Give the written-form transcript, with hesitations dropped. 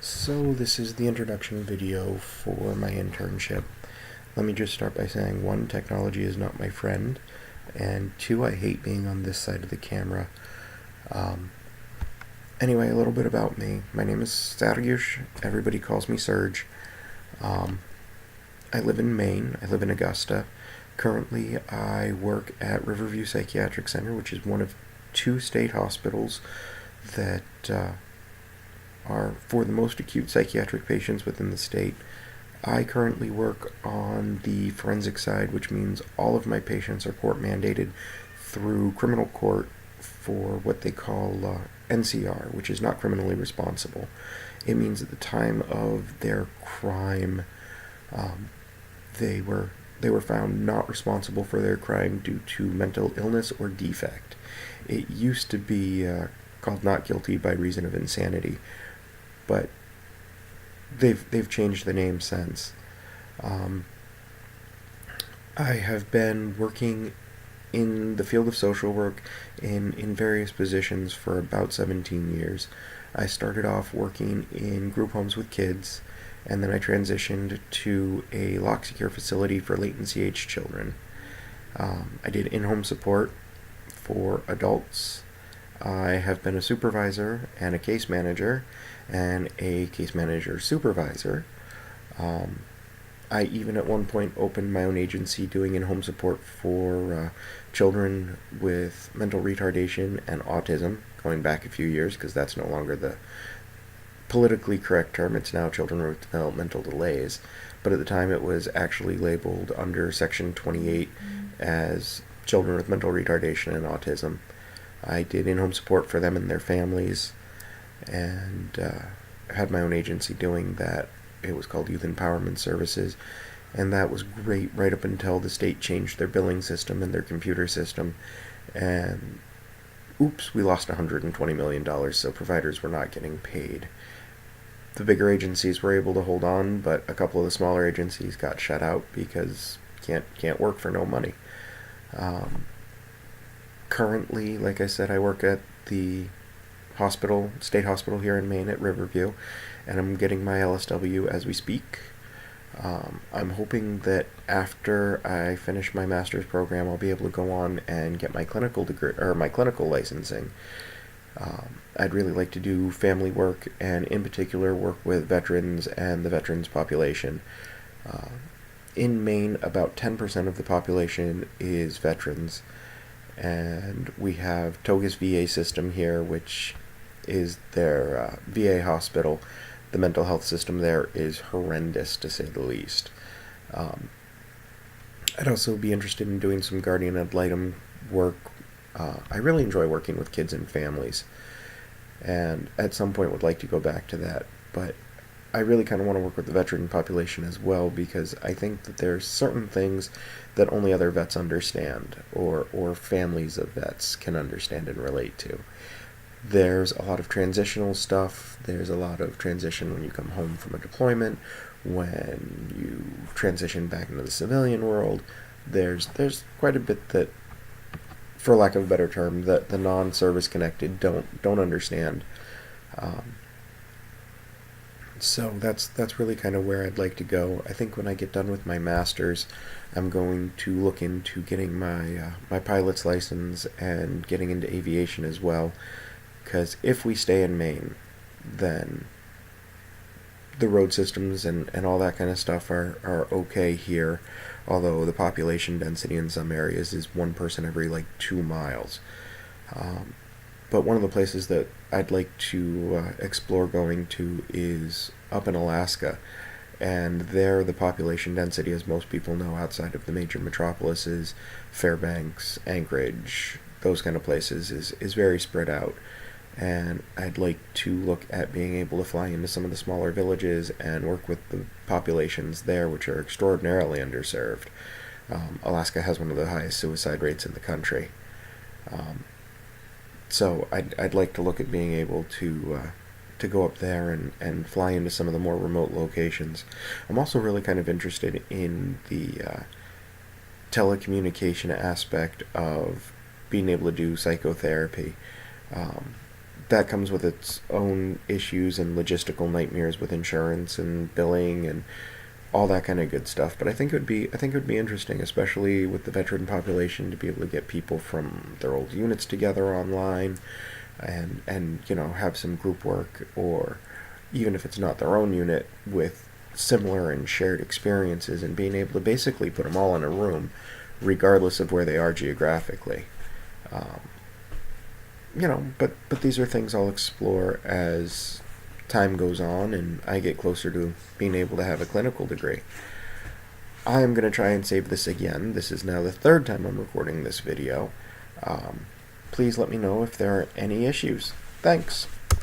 So this is the introduction video for my internship. Let me just start by saying, one, technology is not my friend, and two, I hate being on this side of the camera. Anyway, a little bit about me. My name is Sergiusz. Everybody calls me Serge. I live in Maine. I live in Augusta. Currently, I work at Riverview Psychiatric Center, which is one of two state hospitals that are for the most acute psychiatric patients within the state. I currently work on the forensic side, which means all of my patients are court mandated through criminal court for what they call NCR, which is not criminally responsible. It means at the time of their crime, they were found not responsible for their crime due to mental illness or defect. It used to be called not guilty by reason of insanity, but they've changed the name since. I have been working in the field of social work in various positions for about 17 years. I started off working in group homes with kids, and then I transitioned to a lock secure facility for latency-aged children. I did in-home support for adults. I have been a supervisor and a case manager and a case manager supervisor. I even at one point opened my own agency doing in-home support for children with mental retardation and autism, going back a few years because that's no longer the politically correct term. It's now children with developmental delays, but at the time it was actually labeled under Section 28 as children with mental retardation and autism. I did in-home support for them and their families, and had my own agency doing that. It was called Youth Empowerment Services, and that was great right up until the state changed their billing system and their computer system, and oops, we lost $120 million, so providers were not getting paid. The bigger agencies were able to hold on, but a couple of the smaller agencies got shut out because can't work for no money. Currently, like I said, I work at the state hospital here in Maine at Riverview, and I'm getting my LSW as we speak. I'm hoping that after I finish my master's program, I'll be able to go on and get my clinical degree or my clinical licensing. I'd really like to do family work, and in particular work with veterans and the veterans population. In Maine, about 10% of the population is veterans, and we have Togus VA system here, which is their VA hospital. The mental health system there is horrendous, to say the least. I'd also be interested in doing some guardian ad litem work. I really enjoy working with kids and families, and at some point would like to go back to that, but I really kind of want to work with the veteran population as well, because I think that there's certain things that only other vets understand, or families of vets can understand and relate to. There's a lot of transitional stuff. There's a lot of transition when you come home from a deployment, when you transition back into the civilian world. There's quite a bit that, for lack of a better term, that the non-service connected don't understand. So that's really kind of where I'd like to go. I think when I get done with my master's, I'm going to look into getting my pilot's license and getting into aviation as well. Because if we stay in Maine, then the road systems and all that kind of stuff are okay here, although the population density in some areas is one person every 2 miles. But one of the places that I'd like to explore going to is up in Alaska, and there the population density, as most people know, outside of the major metropolises, Fairbanks, Anchorage, those kind of places, is very spread out. And I'd like to look at being able to fly into some of the smaller villages and work with the populations there, which are extraordinarily underserved. Alaska has one of the highest suicide rates in the country. So I'd like to look at being able to go up there and fly into some of the more remote locations. I'm also really kind of interested in the telecommunication aspect of being able to do psychotherapy. that comes with its own issues and logistical nightmares with insurance and billing and all that kind of good stuff. But I think it would be interesting, especially with the veteran population, to be able to get people from their old units together online, and have some group work, or even if it's not their own unit, with similar and shared experiences, and being able to basically put them all in a room, regardless of where they are geographically. Um, but these are things I'll explore as time goes on and I get closer to being able to have a clinical degree. I am going to try and save this again. This is now the third time I'm recording this video. Please let me know if there are any issues. Thanks.